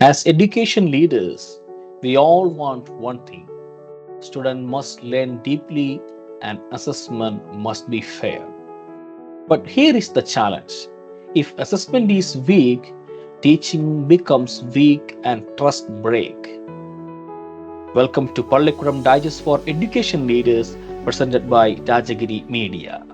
As education leaders, we all want one thing: students must learn deeply and assessment must be fair. But here is the challenge: if assessment is weak, teaching becomes weak and trust break. Welcome to Pallikkutam Digest for Education Leaders, presented by Rajagiri Media.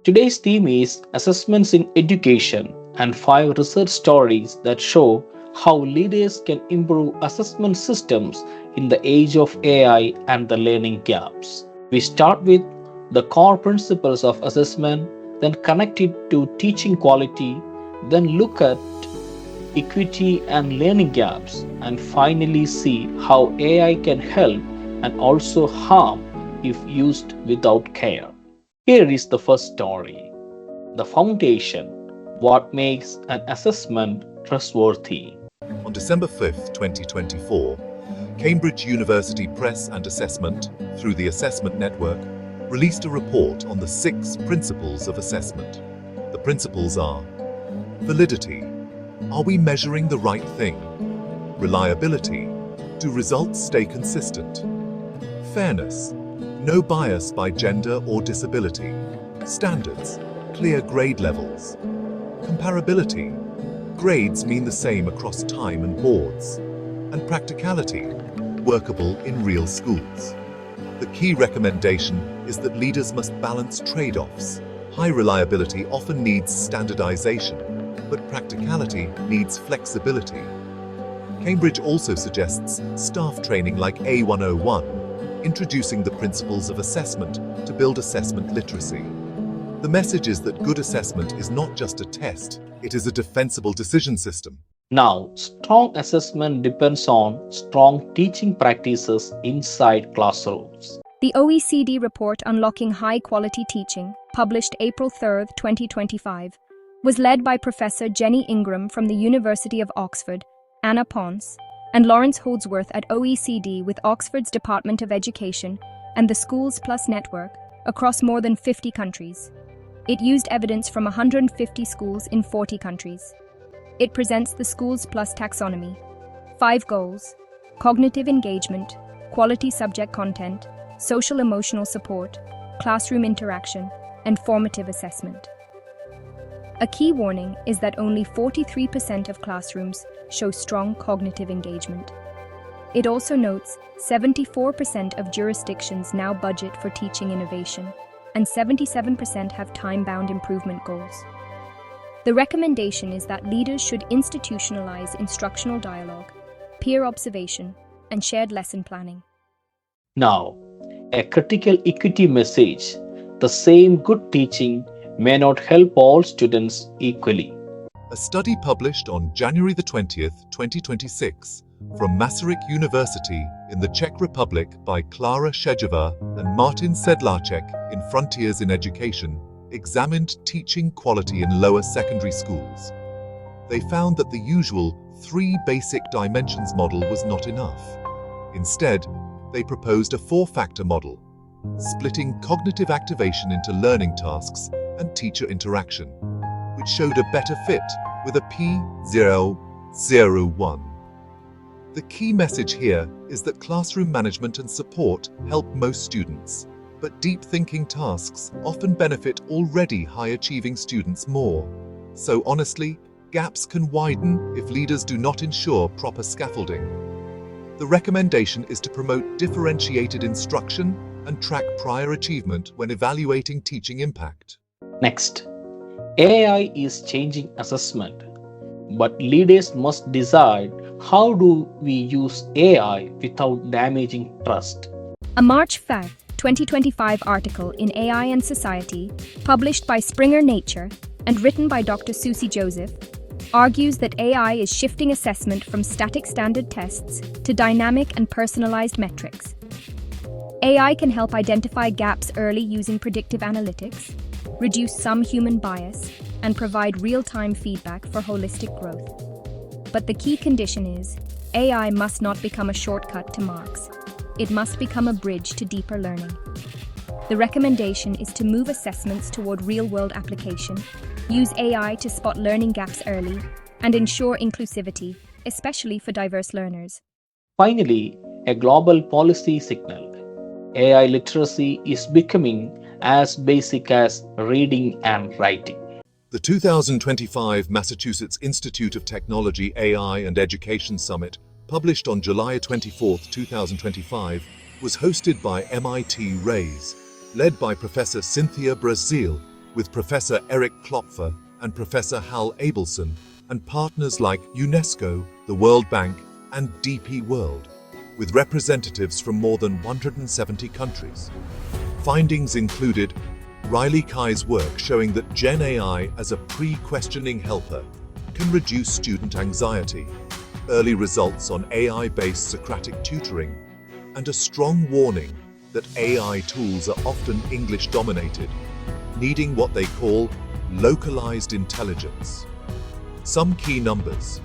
Today's theme is assessments in education and 5 research stories that show how leaders can improve assessment systems in the age of AI and the learning gaps. We start with the core principles of assessment, then connect it to teaching quality, then look at equity and learning gaps, and finally see how AI can help and also harm if used without care. Here is the first story: the foundation, what makes an assessment trustworthy. On December 5, 2024, Cambridge University Press and Assessment, through the Assessment Network, released a report on the 6 principles of assessment. The principles are: validity, are we measuring the right thing? Reliability, do results stay consistent? Fairness, no bias by gender or disability. Standards, clear grade levels. Comparability, grades mean the same across time and boards. And practicality, workable in real schools. The key recommendation is that leaders must balance trade-offs. High reliability often needs standardization, but practicality needs flexibility. Cambridge also suggests staff training like A101, introducing the principles of assessment to build assessment literacy. The message is that good assessment is not just a test, it is a defensible decision system. Now, strong assessment depends on strong teaching practices inside classrooms. The OECD report Unlocking High-Quality Teaching, published April 3, 2025, was led by Professor Jenny Ingram from the University of Oxford, Anna Ponce, and Lawrence Holdsworth at OECD with Oxford's Department of Education and the Schools Plus network across more than 50 countries. It used evidence from 150 schools in 40 countries. It presents the Schools Plus taxonomy: 5 goals: cognitive engagement, quality subject content, social emotional support, classroom interaction, and formative assessment. A key warning is that only 43% of classrooms show strong cognitive engagement. It also notes 74% of jurisdictions now budget for teaching innovation, and 77% have time-bound improvement goals. The recommendation is that leaders should institutionalize instructional dialogue, peer observation, and shared lesson planning. Now, a critical equity message: the same good teaching may not help all students equally. A study published on January 20, 2026, from Masaryk University in the Czech Republic by Klára Šedžová and Martin Sedláček in Frontiers in Education examined teaching quality in lower secondary schools. They found that the usual 3 basic dimensions model was not enough. Instead, they proposed a 4-factor model, splitting cognitive activation into learning tasks and teacher interaction, which showed a better fit with a P001. The key message here is that classroom management and support help most students, but deep thinking tasks often benefit already high-achieving students more. So honestly, gaps can widen if leaders do not ensure proper scaffolding. The recommendation is to promote differentiated instruction and track prior achievement when evaluating teaching impact. Next, AI is changing assessment, but leaders must decide how do we use AI without damaging trust. A March 5, 2025 article in AI and Society, published by Springer Nature and written by Dr. Susie Joseph, argues that AI is shifting assessment from static standard tests to dynamic and personalized metrics. AI can help identify gaps early using predictive analytics, reduce some human bias, and provide real-time feedback for holistic growth. But the key condition is, AI must not become a shortcut to marks. It must become a bridge to deeper learning. The recommendation is to move assessments toward real-world application, use AI to spot learning gaps early, and ensure inclusivity, especially for diverse learners. Finally, a global policy signal. AI literacy is becoming as basic as reading and writing. The 2025 Massachusetts Institute of Technology, AI and Education Summit, published on July 24, 2025, was hosted by MIT Rays, led by Professor Cynthia Brazil, with Professor Eric Klopfer and Professor Hal Abelson, and partners like UNESCO, the World Bank, and DP World, with representatives from more than 170 countries. Findings included Riley Kai's work showing that Gen AI as a pre-questioning helper can reduce student anxiety, early results on AI-based Socratic tutoring, and a strong warning that AI tools are often English-dominated, needing what they call localized intelligence. Some key numbers.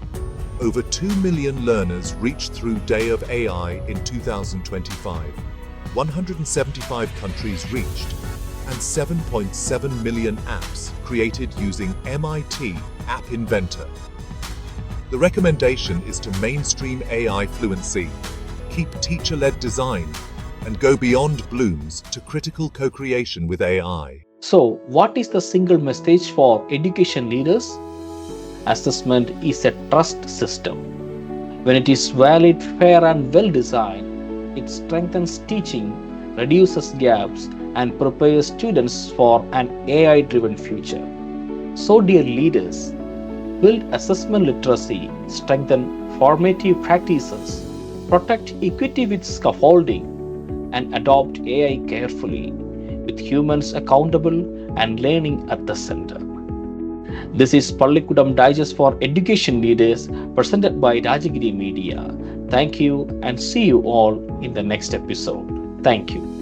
Over 2 million learners reached through Day of AI in 2025, 175 countries reached, and 7.7 million apps created using MIT App Inventor. The recommendation is to mainstream AI fluency, keep teacher-led design, and go beyond Bloom's to critical co-creation with AI. So, what is the single message for education leaders? Assessment is a trust system. When it is valid, fair, and well designed, it strengthens teaching, reduces gaps, and prepares students for an AI driven future. So, dear leaders, build assessment literacy, strengthen formative practices, protect equity with scaffolding, and adopt AI carefully, with humans accountable and learning at the center. This is Pallikkutam Digest for Education Leaders, presented by Rajagiri Media. Thank you and see you all in the next episode. Thank you.